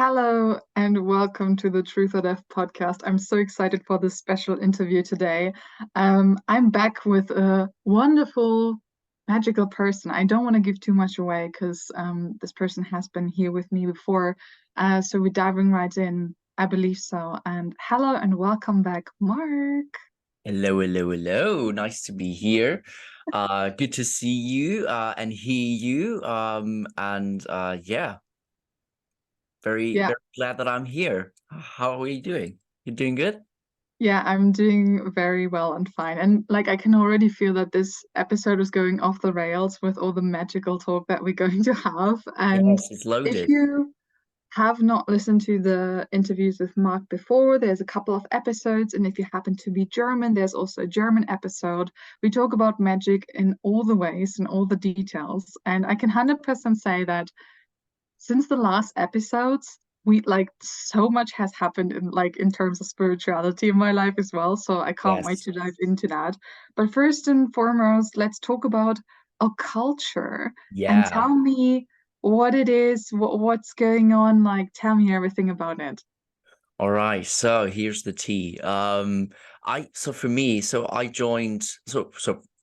Hello and welcome to the Truth or Death podcast. I'm so excited for this special interview today. I'm back with a wonderful, magical person. I don't want to give too much away because this person has been here with me before. So we're diving right in. I believe so. And hello and welcome back, Mark. Hello, hello, hello. Nice to be here. Good to see you and hear you. Yeah, very, Yeah, very glad that I'm here. How are you doing? You doing good? yeah, I'm doing very well and fine. And like I can already feel that this episode is going off the rails with all the magical talk that we're going to have. And Yes, it's if loaded. you have not listened to the interviews with Marc before, there's a couple of episodes. And if you happen to be German, there's also a German episode. We talk about magic in all the ways and all the details. And I can 100% say that since the last episodes, we like so much has happened in terms of spirituality in my life as well. So I can't wait Yes. to dive into that. But first and foremost, let's talk about a culture and Yeah. tell me what it is, what's going on. Like, tell me everything about it. All right. So here's the tea. For me, I joined. So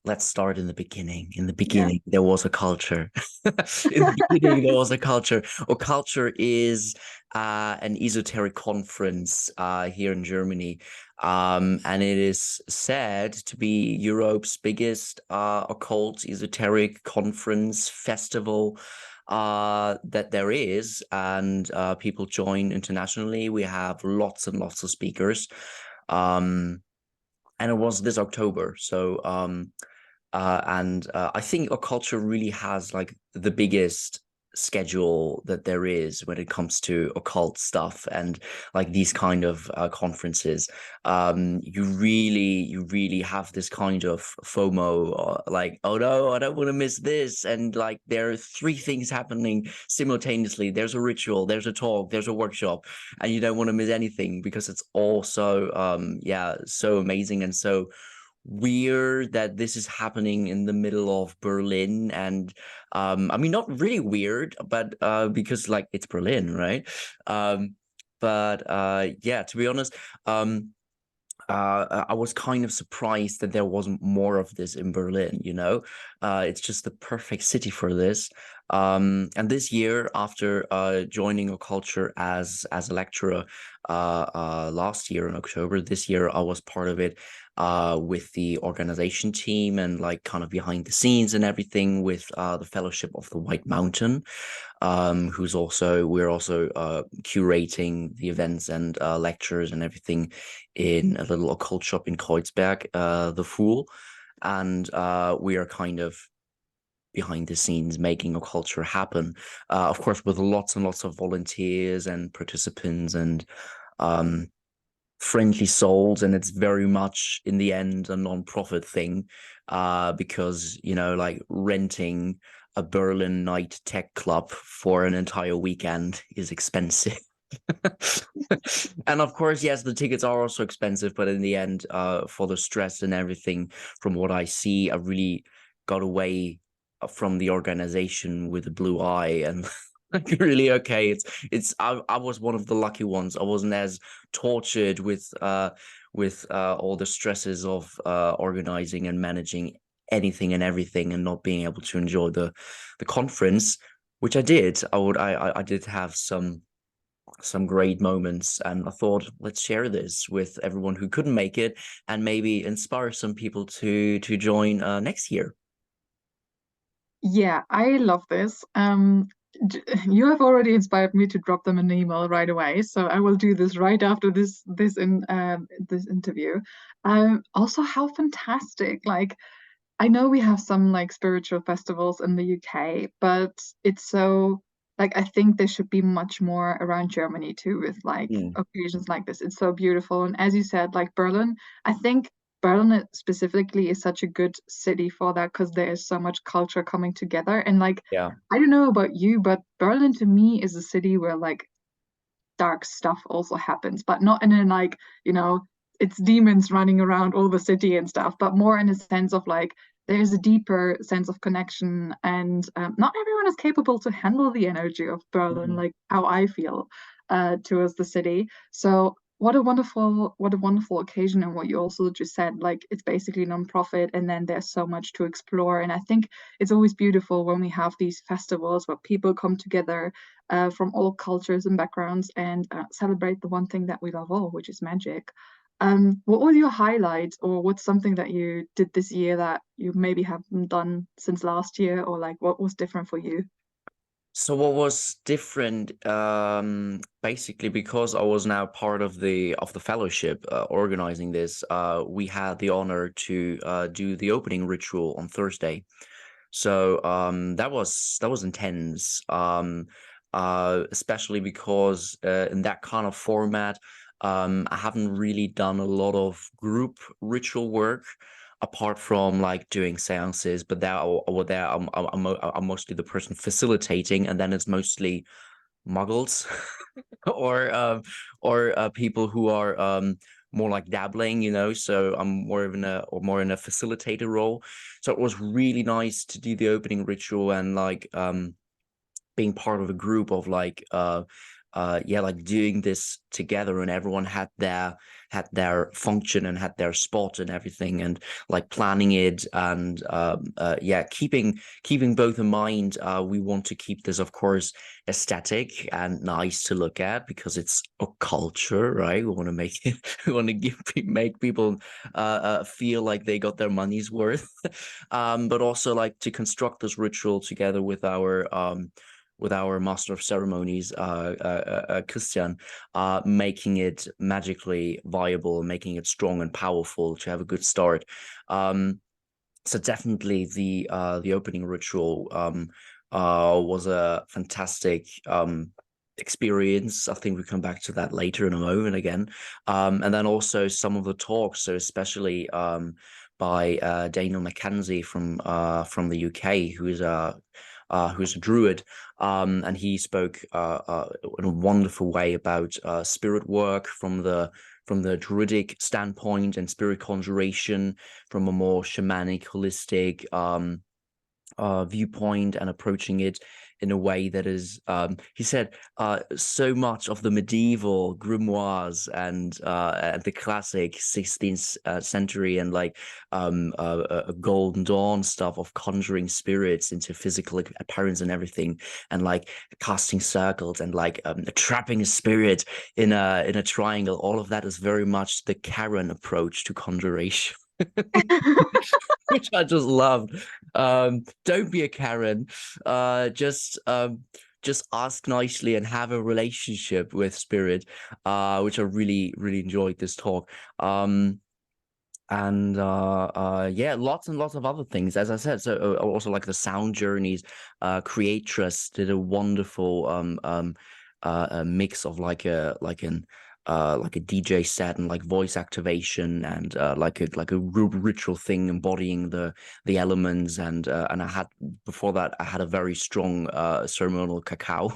let's start in the beginning. In the Yeah. beginning, there was a culture. In the beginning, there was a culture. A culture is an esoteric conference here in Germany, and it is said to be Europe's biggest occult esoteric conference festival that there is, and people join internationally. We have lots and lots of speakers, um, and it was this October. I think our culture really has like the biggest schedule that there is when it comes to occult stuff and like these kind of conferences. You really have this kind of FOMO, or like, oh no, I don't want to miss this. And like there are three things happening simultaneously. There's a ritual, there's a talk, there's a workshop, and you don't want to miss anything because it's all so so amazing and so weird that this is happening in the middle of Berlin. And I mean, not really weird, but because like it's Berlin, right? Yeah, to be honest, I was kind of surprised that there wasn't more of this in Berlin, you know? It's just the perfect city for this. And this year, after joining a culture as a lecturer last year in October, this year I was part of it with the organization team and like kind of behind the scenes and everything with the Fellowship of the White Mountain, we're also curating the events and lectures and everything in a little occult shop in Kreuzberg, the Fool. And we are kind of behind the scenes making a culture happen, of course, with lots and lots of volunteers and participants and um, friendly souls. And it's very much in the end a non-profit thing, because, you know, like renting a Berlin night tech club for an entire weekend is expensive. And of course, yes, the tickets are also expensive, but in the end, for the stress and everything, from what I see, I really got away from the organization with a blue eye and like really okay. I was one of the lucky ones. I wasn't as tortured with all the stresses of organizing and managing anything and everything and not being able to enjoy the conference, which I did. I did have some great moments, and I thought let's share this with everyone who couldn't make it and maybe inspire some people to join next year. Yeah, I love this. You have already inspired me to drop them an email right away, so I will do this right after this interview. Also, how fantastic! Like, I know we have some like spiritual festivals in the UK, but it's so like I think there should be much more around Germany too with like Mm, occasions like this. It's so beautiful. And as you said, like Berlin, I think Berlin specifically is such a good city for that because there is so much culture coming together. And like yeah. I don't know about you, but Berlin to me is a city where like dark stuff also happens, but not in a like, it's demons running around all the city and stuff, but more in a sense of like there's a deeper sense of connection, and not everyone is capable to handle the energy of Berlin, Mhm. like how I feel. towards the city. So what a wonderful occasion, and what you also just said, like it's basically non-profit, and then there's so much to explore. And I think it's always beautiful when we have these festivals where people come together from all cultures and backgrounds and celebrate the one thing that we love all, which is magic. What were your highlights, or what's something that you did this year that you maybe haven't done since last year, or like what was different for you? So what was different, basically because I was now part of the fellowship organizing this, we had the honor to do the opening ritual on Thursday. So that was intense, especially because in that kind of format, I haven't really done a lot of group ritual work apart from like doing seances. But there I'm mostly the person facilitating, and then it's mostly muggles or people who are more like dabbling, so I'm more in a facilitator role. So it was really nice to do the opening ritual and like being part of a group of like yeah, like doing this together, and everyone had their function and had their spot and everything, and like planning it, and yeah, keeping both in mind. We want to keep this, of course, aesthetic and nice to look at because it's a culture, right? We want to make it, we want to make people feel like they got their money's worth. But also like to construct this ritual together with our master of ceremonies, Christian, making it magically viable, making it strong and powerful to have a good start. So definitely the opening ritual was a fantastic experience. I think we come back to that later in a moment again. And then also some of the talks, so especially by Daniel Mackenzie from the UK, who's a druid, and he spoke in a wonderful way about spirit work from the druidic standpoint, and spirit conjuration from a more shamanic, holistic viewpoint, and approaching it in a way that is, he said, so much of the medieval grimoires and the classic 16th century and like golden dawn stuff of conjuring spirits into physical appearance and everything, and like casting circles and like trapping a spirit in a triangle. All of that is very much the Karen approach to conjuration. Which I just loved. Don't be a Karen. Just ask nicely and have a relationship with spirit. Which I really, really enjoyed this talk. And yeah, lots and lots of other things, as I said. So also like the sound journeys. Creatress did a wonderful a mix of like a DJ set and like voice activation, and like a ritual thing embodying the elements, and I had, before that I had a very strong ceremonial cacao.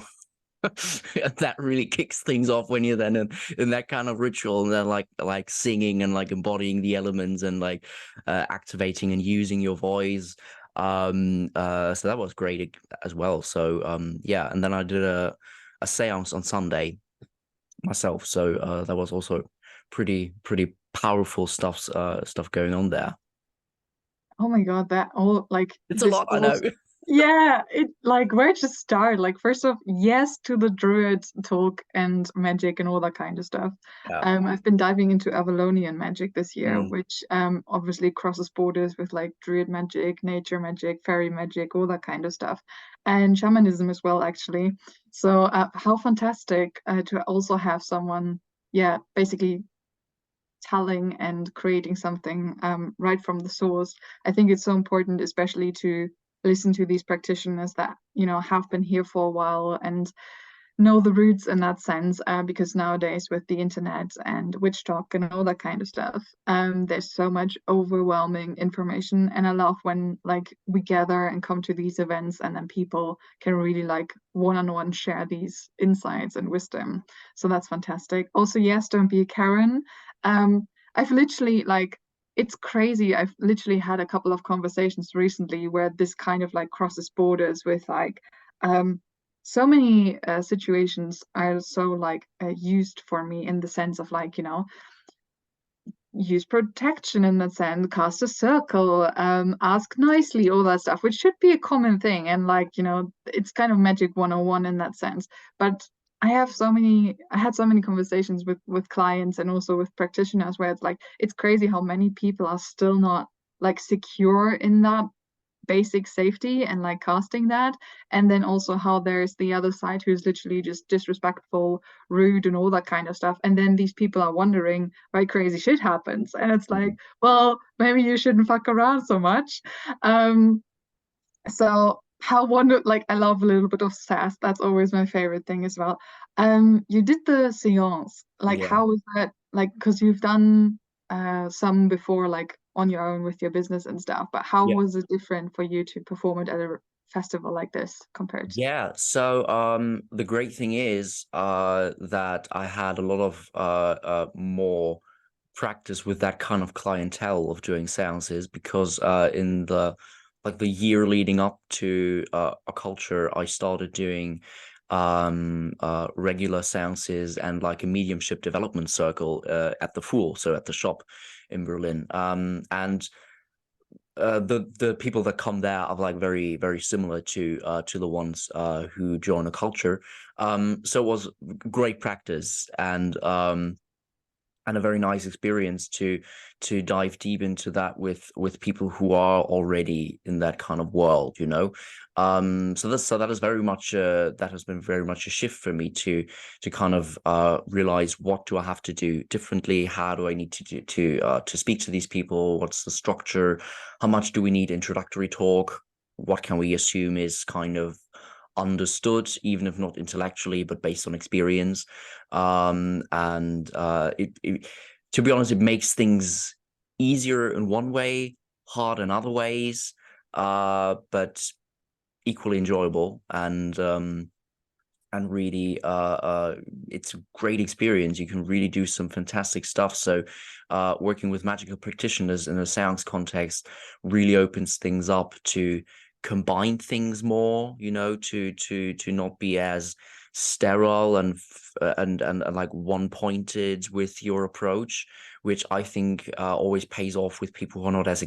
That really kicks things off when you're then in that kind of ritual, and then like singing and like embodying the elements, and like activating and using your voice. So that was great as well. So yeah, and then I did a seance on Sunday myself. So that was also pretty powerful stuff going on there. Oh my God, that all like It's a this lot, I all know. yeah, it like where to start? Like first off, yes to the druid talk and magic and all that kind of stuff. Yeah. I've been diving into Avalonian magic this year, Mm. which obviously crosses borders with like druid magic, nature magic, fairy magic, all that kind of stuff, and shamanism as well, actually. So how fantastic to also have someone, yeah, basically telling and creating something right from the source. I think it's so important, especially to listen to these practitioners that, have been here for a while and know the roots in that sense, because nowadays with the internet and witch talk and all that kind of stuff, there's so much overwhelming information. And I love when like we gather and come to these events and then people can really like one-on-one share these insights and wisdom. So that's fantastic. Also, yes, don't be a Karen. I've literally like it's crazy. I've literally had a couple of conversations recently where this kind of like crosses borders with like um so many situations are so like used for me in the sense of like, use protection in that sense, cast a circle, ask nicely, all that stuff, which should be a common thing. And like, it's kind of magic 101 in that sense. But I had so many conversations with clients and also with practitioners where it's like, it's crazy how many people are still not like secure in that basic safety and like casting that, and then also how there's the other side who's literally just disrespectful, rude, and all that kind of stuff, and then these people are wondering why crazy shit happens, and it's like, well, maybe you shouldn't fuck around so much. So how wonder like I love a little bit of sass. That's always my favorite thing as well. You did the seance. Like Yeah. how was that? Like, because you've done some before, like on your own with your business and stuff, but how Yeah. was it different for you to perform it at a festival like this compared to? Yeah, so the great thing is that I had a lot of more practice with that kind of clientele of doing seances because in the year leading up to Occulture, I started doing regular seances and like a mediumship development circle at the Fool, so at the shop in Berlin. And the people that come there are like very very similar to the ones who join a culture. So it was great practice and a very nice experience to dive deep into that with people who are already in that kind of world, you know. So that is very much that has been very much a shift for me to kind of realize what do I have to do differently, how do I need to do to speak to these people, what's the structure, how much do we need introductory talk, what can we assume is kind of understood, even if not intellectually, but based on experience. And to be honest, it makes things easier in one way, hard in other ways, but equally enjoyable. And really it's a great experience. You can really do some fantastic stuff. So working with magical practitioners in a seance context really opens things up to combine things more, you know, to not be as sterile and like one pointed with your approach, which I think always pays off with people who are not as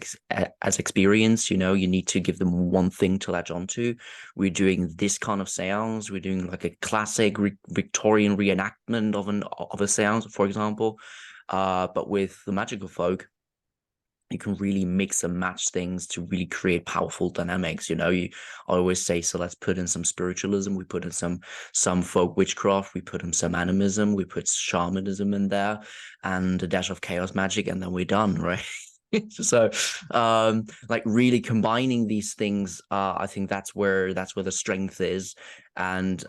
experienced. You know, you need to give them one thing to latch onto. We're doing this kind of seance. We're doing like a classic Victorian reenactment of a seance, for example. But with the magical folk, you can really mix and match things to really create powerful dynamics. You know, I always say, so let's put in some spiritualism, we put in some folk witchcraft, we put in some animism, we put shamanism in there, and a dash of chaos magic, and then we're done, right? So like really combining these things, I think that's where the strength is. And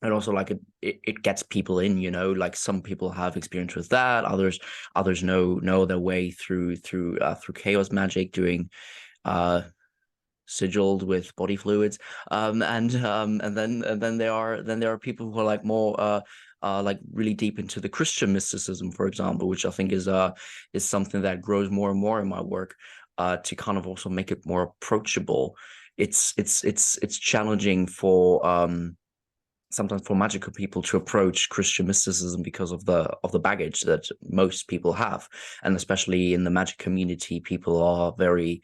also like it gets people in, you know, like some people have experience with that, others know their way through chaos magic, doing sigilled with body fluids, and then there are people who are like more like really deep into the Christian mysticism, for example, which I think is something that grows more and more in my work, to kind of also make it more approachable. It's challenging for sometimes for magical people to approach Christian mysticism because of the baggage that most people have, and especially in the magic community, people are very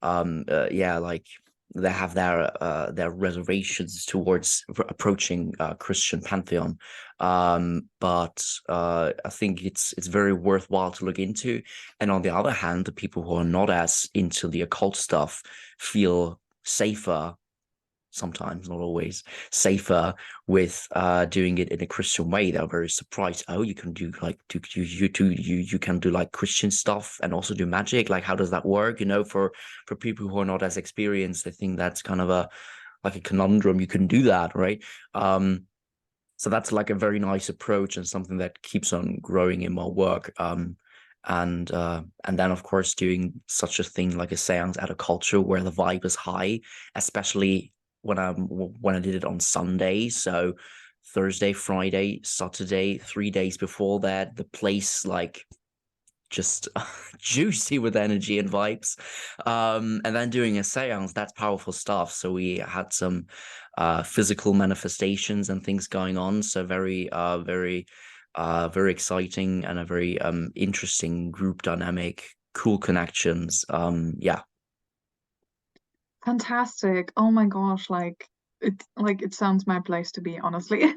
yeah, like they have their reservations towards approaching Christian pantheon. But I think it's very worthwhile to look into. And on the other hand, the people who are not as into the occult stuff feel safer, sometimes, not always, safer with doing it in a Christian way. They're very surprised. Oh, you can do like you can do like Christian stuff and also do magic. Like, how does that work? You know, for people who are not as experienced, I think that's kind of a conundrum. You can do that, right? So that's like a very nice approach and something that keeps on growing in my work. And then of course doing such a thing like a seance at a culture where the vibe is high, especially when I did it on Sunday. So Thursday, Friday, Saturday, 3 days before that, the place like just juicy with energy and vibes. And then doing a seance, that's powerful stuff. So we had some physical manifestations and things going on. So very exciting and a very interesting group dynamic, cool connections. Yeah. Fantastic. Oh my gosh, it sounds my place to be, honestly.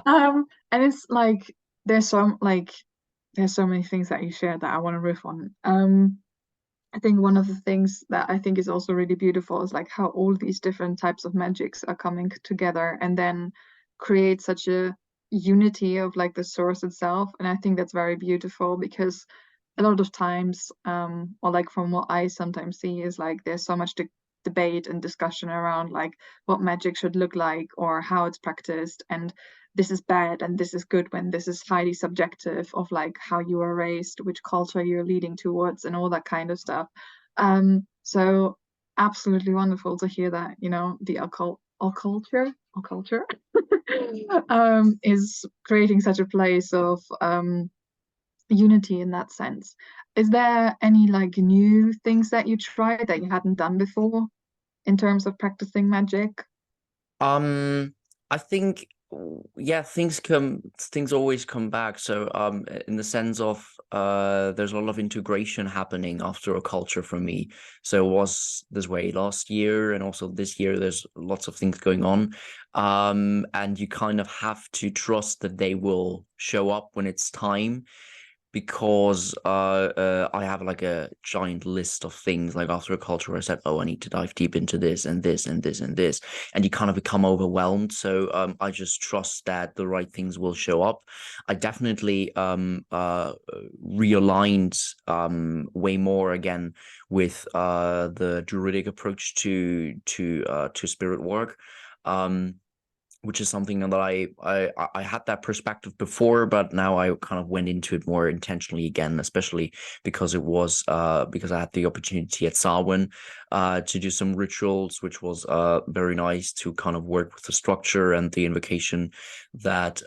And it's like there's so many things that you shared that I want to riff on. I think one of the things that I think is also really beautiful is like how all these different types of magics are coming together and then create such a unity of like the source itself. And I think that's very beautiful because a lot of times, or like from what I sometimes see, is like there's so much debate and discussion around like what magic should look like or how it's practiced. And this is bad and this is good when this is highly subjective of like how you were raised, which culture you're leading towards, and all that kind of stuff. So absolutely wonderful to hear that, the occulture is creating such a place of unity in that sense. Is there any like new things that you tried that you hadn't done before in terms of practicing magic? Um, I think yeah, things always come back. So in the sense of there's a lot of integration happening after a culture for me. So it was this way last year and also this year there's lots of things going on. And you kind of have to trust that they will show up when it's time because I have like a giant list of things like after a culture where I said, oh, I need to dive deep into this and this and this and this, and you kind of become overwhelmed. So I just trust that the right things will show up. I definitely realigned way more again with the druidic approach to spirit work. Which is something that I had that perspective before, but now I kind of went into it more intentionally again, especially because it was because I had the opportunity at Samhain to do some rituals, which was very nice to kind of work with the structure and the invocation that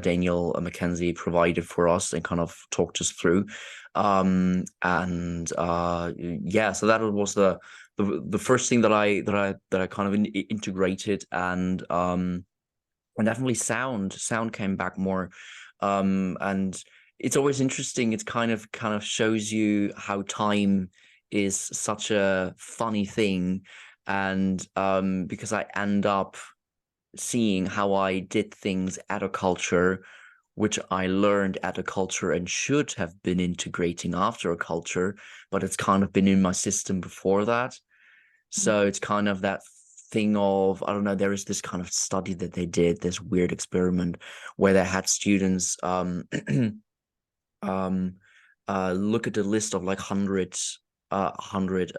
Daniel Mackenzie provided for us and kind of talked us through. And yeah, so that was the first thing that I kind of integrated and definitely sound came back more and it's always interesting. It's kind of shows you how time is such a funny thing and because I end up seeing how I did things at a culture which I learned at a culture and should have been integrating after a culture, but it's kind of been in my system before that. So it's kind of that thing of, I don't know, there is this kind of study that they did, this weird experiment where they had students um look at the list of like hundreds hundred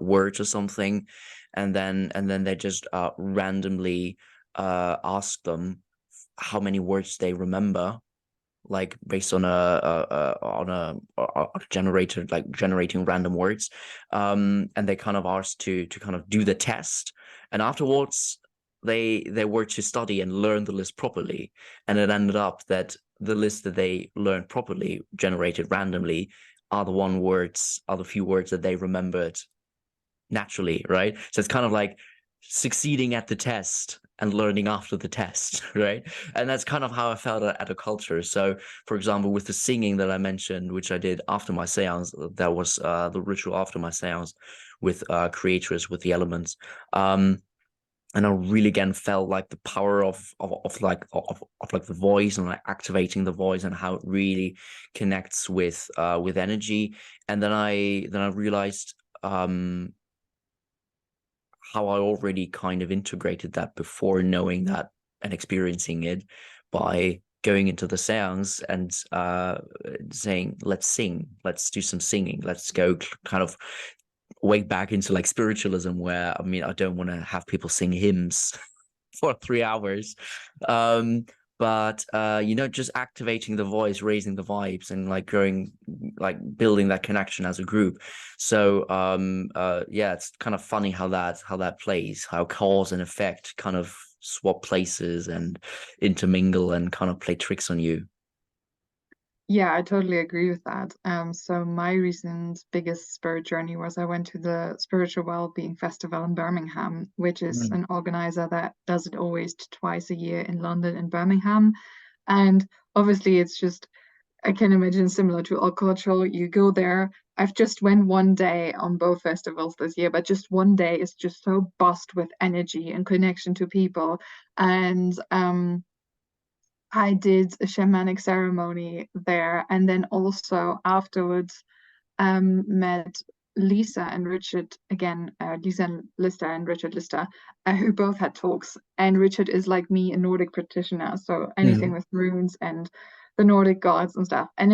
words or something, and then they just randomly ask them how many words they remember, like based on a generator, like generating random words, and they kind of asked to kind of do the test, and afterwards they were to study and learn the list properly, and it ended up that the list that they learned properly generated randomly are the few words that they remembered naturally, right? So it's kind of like succeeding at the test and learning after the test, right? And that's kind of how I felt at a culture. So, for example, with the singing that I mentioned, which I did after my seance, that was the ritual after my seance with creators with the elements. And I really again felt like the power of like the voice and like activating the voice and how it really connects with energy. And then I realized how I already kind of integrated that before knowing that and experiencing it by going into the seance and saying, let's sing, let's do some singing, let's go kind of way back into like spiritualism where, I mean, I don't want to have people sing hymns for 3 hours. Um, but just activating the voice, raising the vibes, and like growing, like building that connection as a group. So yeah, it's kind of funny how that plays, how cause and effect kind of swap places and intermingle and kind of play tricks on you. Yeah, I totally agree with that. So my recent biggest spirit journey was I went to the Spiritual Wellbeing Festival in Birmingham, which is Mm. an organizer that does it always twice a year in London and Birmingham. And obviously it's just, I can imagine similar to Occulture. You go there. I've just went one day on both festivals this year, but just one day is just so buzzed with energy and connection to people. And I did a shamanic ceremony there, and then also afterwards met Lisa and Richard again, Lisa and Lister and Richard Lister, who both had talks. And Richard is like me, a Nordic practitioner, so anything Mhm. with runes and the Nordic gods and stuff. And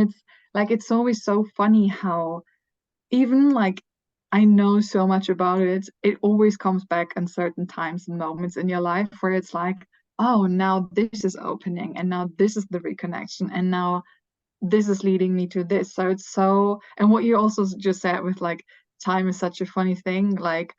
it's always so funny how even like I know so much about it, it always comes back in certain times and moments in your life where it's like, oh, now this is opening, and now this is the reconnection, and now this is leading me to this. So it's so, and what you also just said with like time is such a funny thing. Like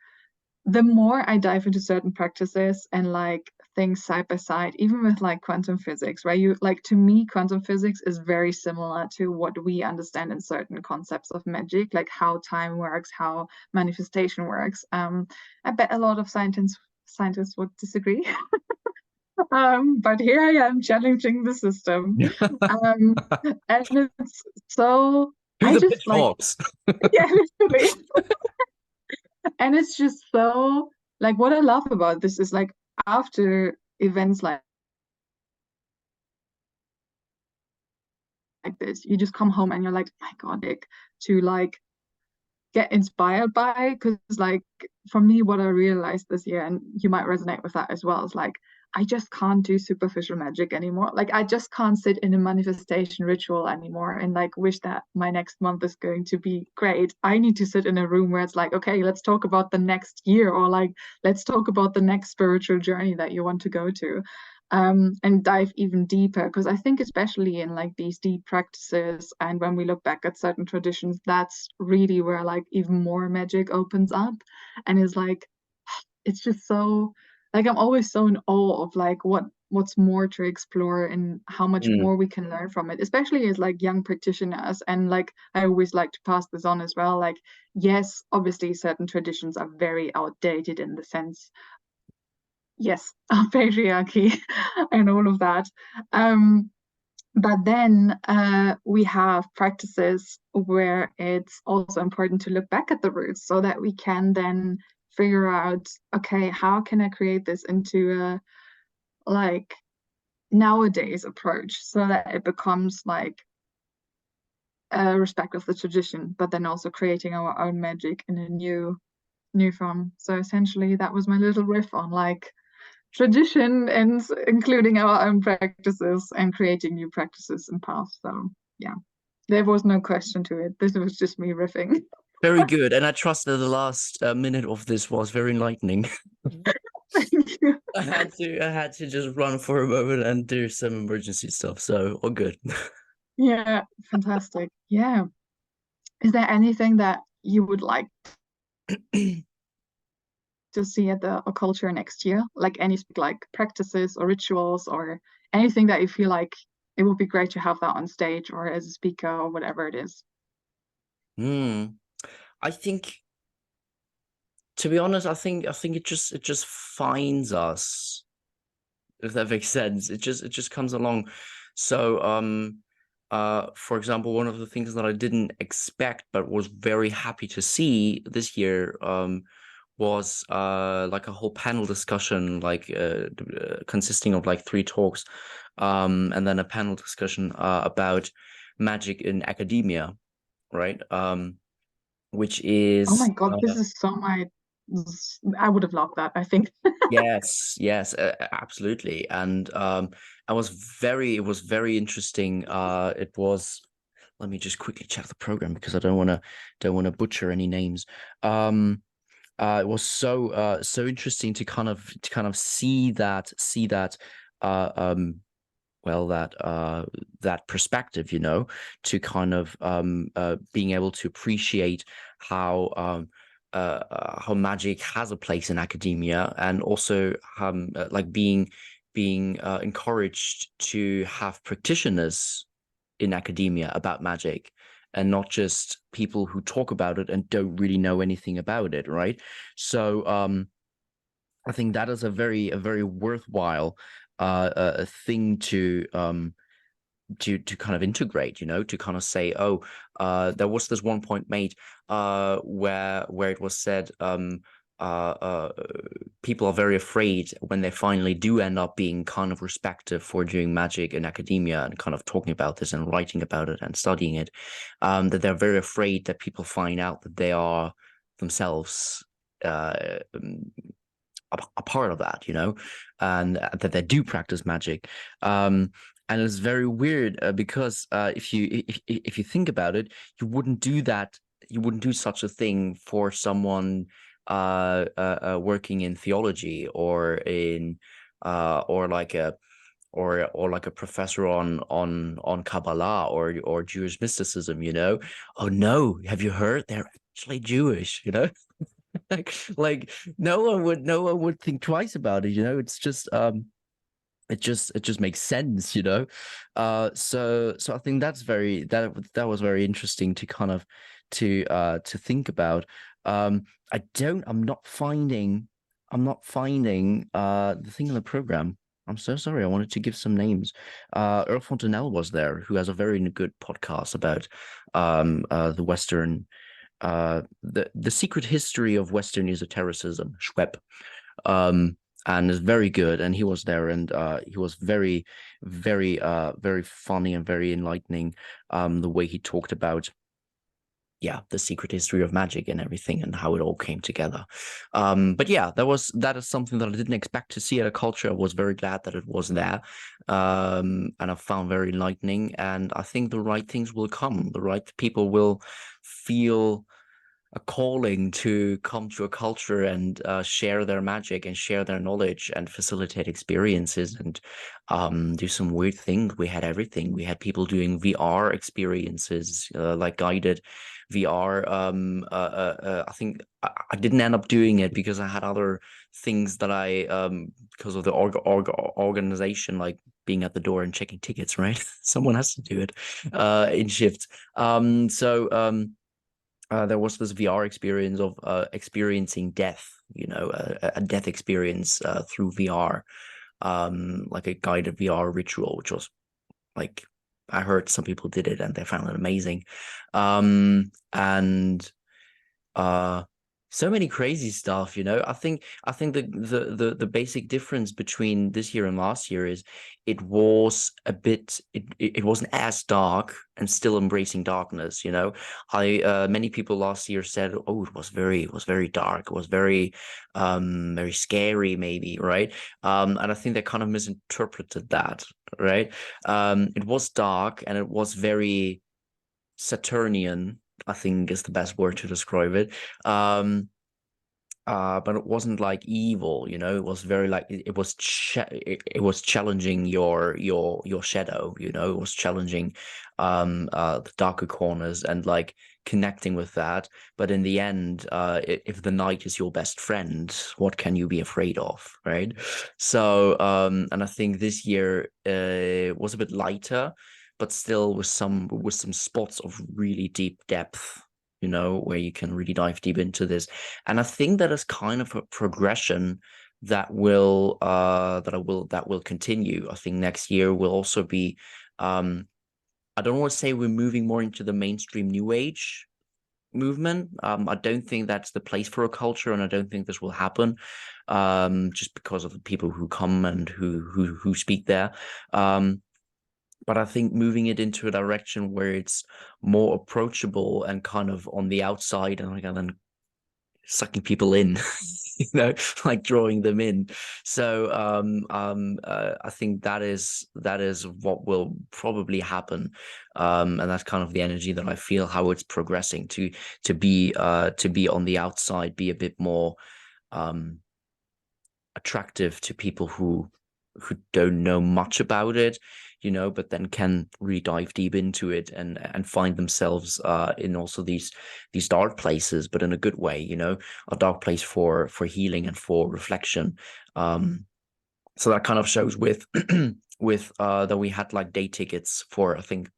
the more I dive into certain practices and like things side by side, even with like quantum physics, right? You like to me, quantum physics is very similar to what we understand in certain concepts of magic, like how time works, how manifestation works. I bet a lot of scientists would disagree. But here I am challenging the system. Um, and it's so To I the just like, pitchforks. yeah, literally. And it's just so like what I love about this is like after events like this, you just come home and you're like, my God, like to like get inspired by, because like for me what I realized this year, and you might resonate with that as well, is like I just can't do superficial magic anymore. Like I just can't sit in a manifestation ritual anymore and like wish that my next month is going to be great. I need to sit in a room where it's like, okay, let's talk about the next year, or like let's talk about the next spiritual journey that you want to go to. And dive even deeper, because I think especially in like these deep practices and when we look back at certain traditions, that's really where like even more magic opens up and is like it's just so like I'm always so in awe of like what's more to explore and how much Mm. more we can learn from it, especially as like young practitioners. And like I always like to pass this on as well, like yes, obviously certain traditions are very outdated in the sense, yes, patriarchy and all of that. Um, but then we have practices where it's also important to look back at the roots so that we can then figure out, okay, how can I create this into a like nowadays approach so that it becomes like a respect of the tradition, but then also creating our own magic in a new form. So essentially that was my little riff on like tradition and including our own practices and creating new practices and paths. So yeah, there was no question to it. This was just me riffing. Very good. And I trust that the last minute of this was very enlightening. Thank you. I had to just run for a moment and do some emergency stuff. So all good. Yeah, fantastic. Yeah. Is there anything that you would like to see at the culture next year? Like any like practices or rituals or anything that you feel like it would be great to have that on stage or as a speaker or whatever it is? Hmm. I think, to be honest, I think it just finds us, if that makes sense. It just comes along. So for example, one of the things that I didn't expect but was very happy to see this year was like a whole panel discussion, like consisting of like 3 talks, and then a panel discussion about magic in academia, right? Which Oh my is God, this is so my, I would have loved that, I think. yes, yes, absolutely. And it was very interesting. It was, let me just quickly check the program because I don't want to butcher any names. It was so interesting to kind of see that uh um well that perspective, to kind of being able to appreciate how magic has a place in academia, and also like being encouraged to have practitioners in academia about magic, and not just people who talk about it and don't really know anything about it, right? So I think that is a very worthwhile thing to kind of integrate, to kind of say, oh, there was this one point made where it was said, uh, uh, people are very afraid when they finally do end up being kind of respected for doing magic in academia and kind of talking about this and writing about it and studying it, that they're very afraid that people find out that they are themselves a part of that, and that they do practice magic. And it's very weird because if you think about it, you wouldn't do that. You wouldn't do such a thing for someone working in theology or in or like a or like a professor on Kabbalah or Jewish mysticism. Oh no, have you heard? They're actually Jewish. like no one would think twice about it. It's just it just makes sense. So I think that was very interesting to kind of to think about. I'm not finding the thing in the program. I'm so sorry. I wanted to give some names. Earl Fontenelle was there, who has a very good podcast about the Western the secret history of Western esotericism, Schwepp. And is very good. And he was there, and he was very funny and very enlightening. The way he talked about, the secret history of magic and everything, and how it all came together. But yeah, that is something that I didn't expect to see at Occulture. I was very glad that it was there, and I found very enlightening. And I think the right things will come. The right people will feel a calling to come to Occulture and share their magic and share their knowledge and facilitate experiences and do some weird things. We had everything. We had people doing VR experiences, like guided VR. I think I didn't end up doing it because I had other things that because of the organization, like being at the door and checking tickets, right? Someone has to do it in shifts. There was this VR experience of experiencing death, a death experience through VR, like a guided VR ritual, which was like, I heard some people did it and they found it amazing. And so many crazy stuff. I think the basic difference between this year and last year is it wasn't as dark and still embracing darkness. Many people last year said, oh, it was very dark, it was very scary, maybe, right? And I think they kind of misinterpreted that, right? It was dark and it was very Saturnian, I think is the best word to describe it. But it wasn't like evil, it was very like it was challenging your shadow, it was challenging the darker corners and like connecting with that. But in the end, if the night is your best friend, what can you be afraid of, right? So and I think this year was a bit lighter, but still with some spots of really deep depth, where you can really dive deep into this. And I think that is kind of a progression that will continue. I think next year will also be I don't want to say we're moving more into the mainstream new age movement. I don't think that's the place for Occulture, and I don't think this will happen just because of the people who come and who speak there. But I think moving it into a direction where it's more approachable and kind of on the outside and then sucking people in, like drawing them in. So I think that is what will probably happen, and that's kind of the energy that I feel, how it's progressing to be on the outside, be a bit more attractive to people who don't know much about it, but then can really dive deep into it and find themselves in also these dark places, but in a good way, a dark place for healing and for reflection. So that kind of shows with with that we had like day tickets for, I think,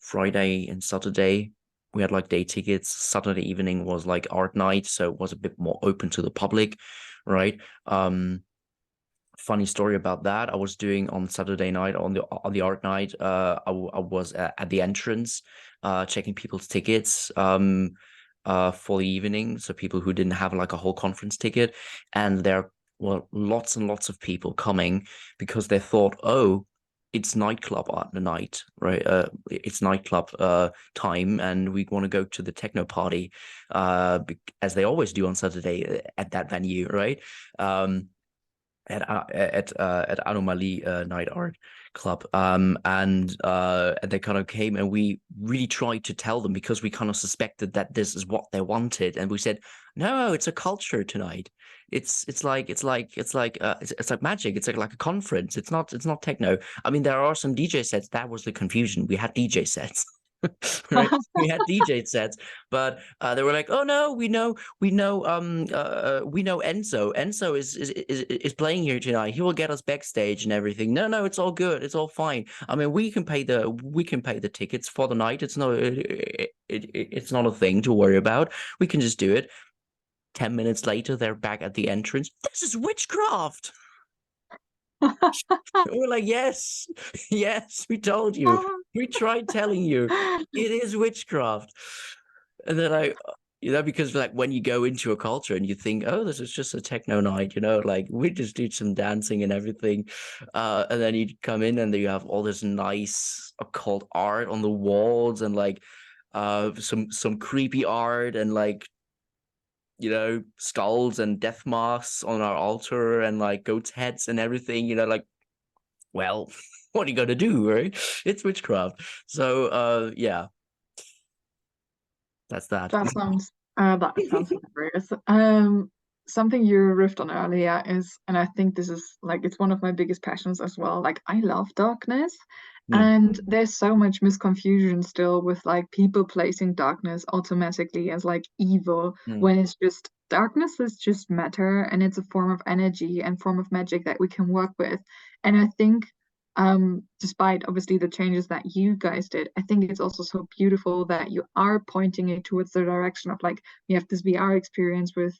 Friday and Saturday we had like day tickets. Saturday evening was like art night, so it was a bit more open to the public, right? Funny story about that. I was doing on Saturday night on the art night. I was at the entrance, checking people's tickets for the evening. So people who didn't have like a whole conference ticket, and there were lots and lots of people coming because they thought, oh, it's nightclub at the night, right? It's nightclub time, and we want to go to the techno party, as they always do on Saturday at that venue, right? At Anomaly Night Art Club. And they kind of came, and we really tried to tell them, because we kind of suspected that this is what they wanted, and we said, no, it's a culture tonight. It's like magic. It's like a conference. It's not techno. I mean, there are some DJ sets. That was the confusion. We had DJ sets. Right, we had DJ sets, but they were like, oh no, we know Enzo. Enzo is playing here tonight. He will get us backstage and everything. No, it's all good. It's all fine. I mean, we can pay the tickets for the night. It's not a thing to worry about. We can just do it. 10 minutes later, they're back at the entrance. This is witchcraft. We're like, yes, yes, we told you. We tried telling you. It is witchcraft. And then because like when you go into a culture and you think, oh, this is just a techno night, like we just do some dancing and everything. And then you come in and you have all this nice occult art on the walls, and like some creepy art, and like skulls and death masks on our altar, and like goats' heads and everything, like, well, what are you gonna do, right? It's witchcraft. So yeah, that's that. That sounds hilarious. Something you riffed on earlier is, and I think this is like it's one of my biggest passions as well. Like I love darkness, Mm, and there's so much misconfusion still with like people placing darkness automatically as like evil mm, when it's just darkness is just matter, and it's a form of energy and form of magic that we can work with. And I think despite obviously the changes that you guys did, I think it's also so beautiful that you are pointing it towards the direction of like we have this VR experience with,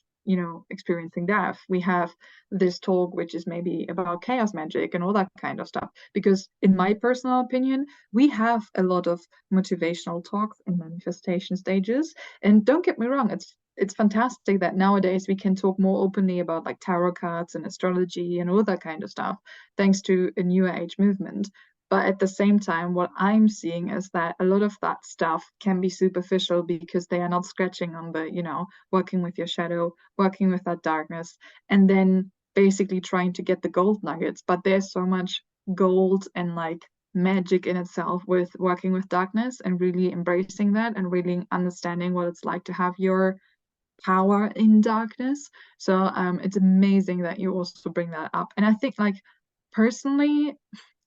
experiencing death. We have this talk, which is maybe about chaos magic and all that kind of stuff. Because in my personal opinion, we have a lot of motivational talks and manifestation stages. And don't get me wrong, it's fantastic that nowadays we can talk more openly about like tarot cards and astrology and all that kind of stuff, thanks to a new age movement. But at the same time, what I'm seeing is that a lot of that stuff can be superficial because they are not scratching on the, working with your shadow, working with that darkness, and then basically trying to get the gold nuggets. But there's so much gold and like magic in itself with working with darkness and really embracing that and really understanding what it's like to have your power in darkness. So it's amazing that you also bring that up. And I think like personally,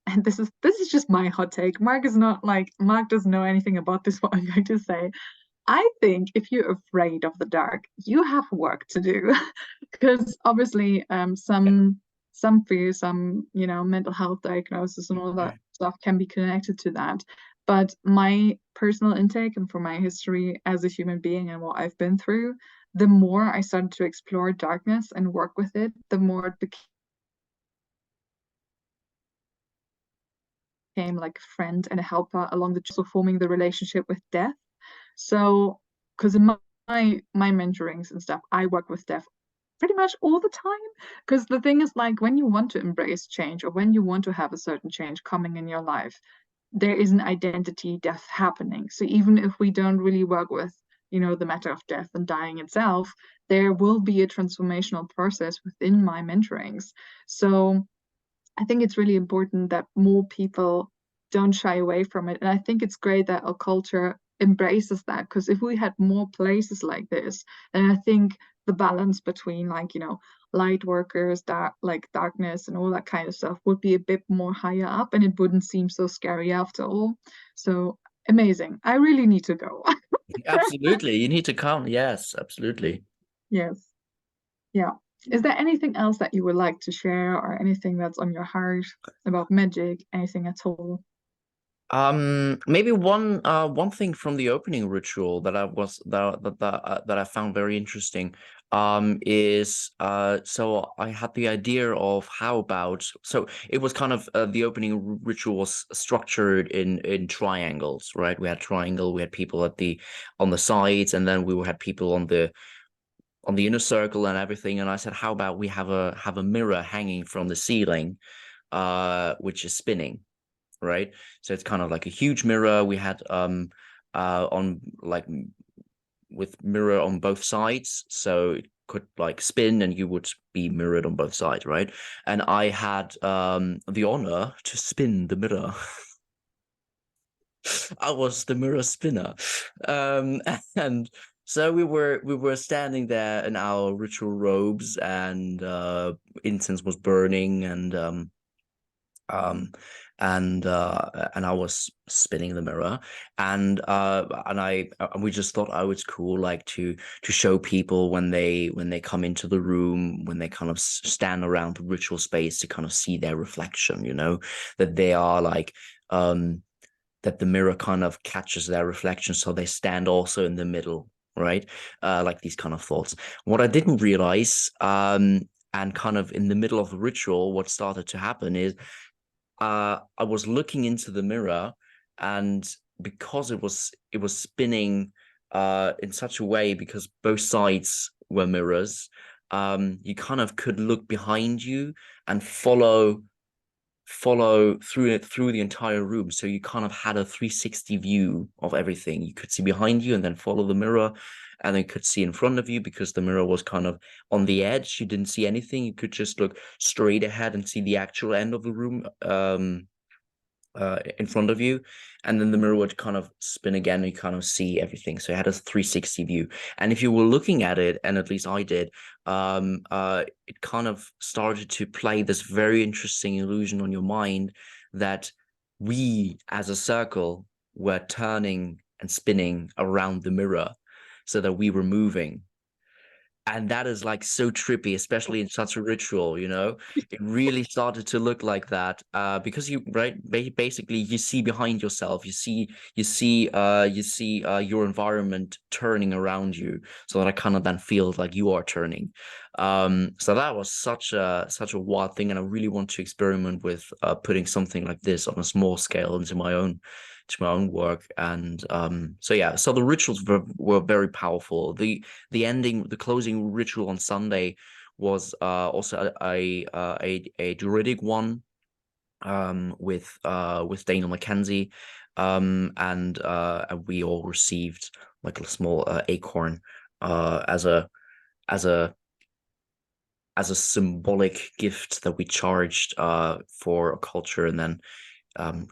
and this is just my hot take. Marc doesn't know anything about this, what I'm going to say. I think if you're afraid of the dark, you have work to do. Because obviously some fear, some, mental health diagnosis and all that stuff can be connected to that. But my personal intake and from my history as a human being and what I've been through, the more I started to explore darkness and work with it, the more it became like a friend and a helper along the also forming the relationship with death. So, because in my mentorings and stuff, I work with death pretty much all the time. Because the thing is, like, when you want to embrace change or when you want to have a certain change coming in your life, there is an identity death happening. So even if we don't really work with, the matter of death and dying itself, there will be a transformational process within my mentorings. So I think it's really important that more people don't shy away from it. And I think it's great that our culture embraces that, because if we had more places like this, then I think the balance between like, light workers, darkness and all that kind of stuff would be a bit more higher up and it wouldn't seem so scary after all. So amazing. I really need to go. absolutely. You need to come. Yes, absolutely. Yes. Yeah. Is there anything else that you would like to share or anything that's on your heart about magic, anything at all? Maybe one thing from the opening ritual that I was that I found very interesting is so I had the idea of how about so it was kind of the opening ritual was structured in triangles, right? We had triangle, we had people at the on the sides, and then we had people on the inner circle and everything. And I said, how about we have a mirror hanging from the ceiling, which is spinning, right? So it's kind of like a huge mirror. We had on like with mirror on both sides, so it could like spin and you would be mirrored on both sides, right? And I had the honor to spin the mirror. I was the mirror spinner. Um and so we were standing there in our ritual robes, and incense was burning, um and I was spinning the mirror, and we just thought, oh, it's cool, like to show people when they come into the room, when they kind of stand around the ritual space, to kind of see their reflection, that they are like that the mirror kind of catches their reflection, so they stand also in the middle, right? Like these kind of thoughts. What I didn't realize, and kind of in the middle of the ritual, what started to happen is I was looking into the mirror, and because it was spinning in such a way, because both sides were mirrors, you kind of could look behind you and follow through the entire room. So you kind of had a 360 view of everything. You could see behind you and then follow the mirror, and then could see in front of you because the mirror was kind of on the edge. You didn't see anything. You could just look straight ahead and see the actual end of the room. In front of you, and then the mirror would kind of spin again, and you kind of see everything. So it had a 360 view. And if you were looking at it, and at least I did, it kind of started to play this very interesting illusion on your mind that we as a circle were turning and spinning around the mirror, so that we were moving. And that is like so trippy, especially in such a ritual, it really started to look like that, because you, right, basically you see behind yourself, you see your environment turning around you, so that it kind of then feels like you are turning. So that was such a wild thing, and I really want to experiment with putting something like this on a small scale into my own work. And so yeah, so the rituals were very powerful. The closing ritual on Sunday was also a druidic one, with Daniel Mackenzie, and we all received like a small acorn, as a as a symbolic gift that we charged for a culture, and then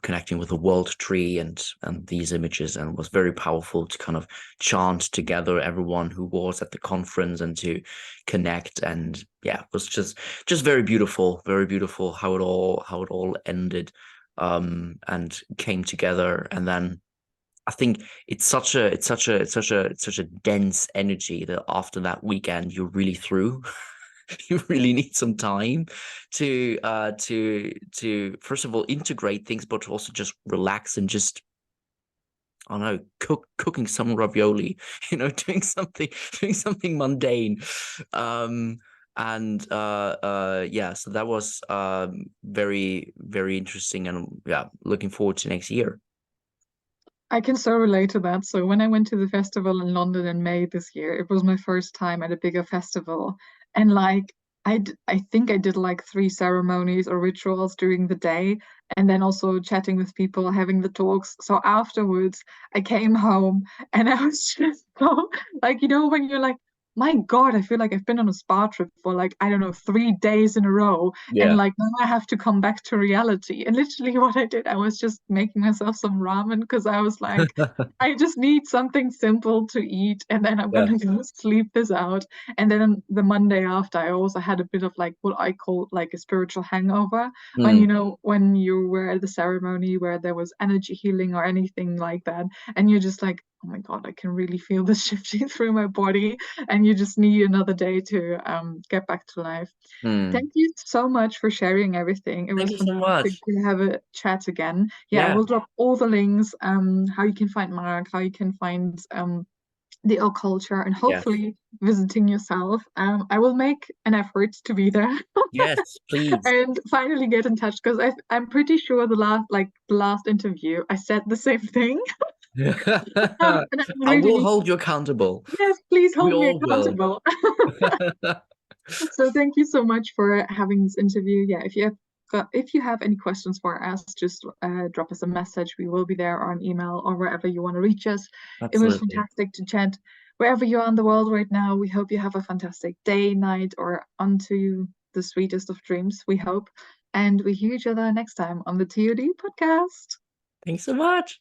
connecting with the world tree and these images, and was very powerful to kind of chant together, everyone who was at the conference, and to connect. And yeah, it was just very beautiful how it all ended, and came together. And then I think it's such a dense energy that after that weekend you're really through. You really need some time to first of all integrate things, but to also just relax and just, I don't know, cooking some ravioli, doing something mundane. Um and yeah, so that was very, very interesting, and yeah, looking forward to next year. I can so relate to that. So when I went to the festival in London in May this year, it was my first time at a bigger festival. And like I think I did like three ceremonies or rituals during the day, and then also chatting with people, having the talks. So afterwards, I came home and I was just so like, when you're like, my God, I feel like I've been on a spa trip for like, I don't know, 3 days in a row. And Yeah. like now I have to come back to reality. And literally what I did, I was just making myself some ramen because I was like, I just need something simple to eat, and then I'm Yeah. gonna go sleep this out. And then the Monday after, I also had a bit of like what I call like a spiritual hangover. When Mm, when you were at the ceremony where there was energy healing or anything like that, and you're just like, oh my God, I can really feel this shifting through my body, and you just need another day to get back to life. Thank you so much for sharing everything. It Thank was you so fantastic much. to have a chat again. Yeah, I Yeah. will drop all the links, how you can find Marc, how you can find the occulture, and Yes. hopefully visiting yourself. I will make an effort to be there Yes, please. and finally get in touch, because I'm pretty sure the last interview I said the same thing. And I'm I will really, hold you accountable. yes, please We hold me all will. accountable. So thank you so much for having this interview. Yeah, if you have any questions for us, just drop us a message. We will be there on email or wherever you want to reach us. It was Absolutely. fantastic to chat. Wherever you are in the world right now, we hope you have a fantastic day, night, or onto the sweetest of dreams, we hope. And we hear each other next time on the TOD podcast. Thanks so much.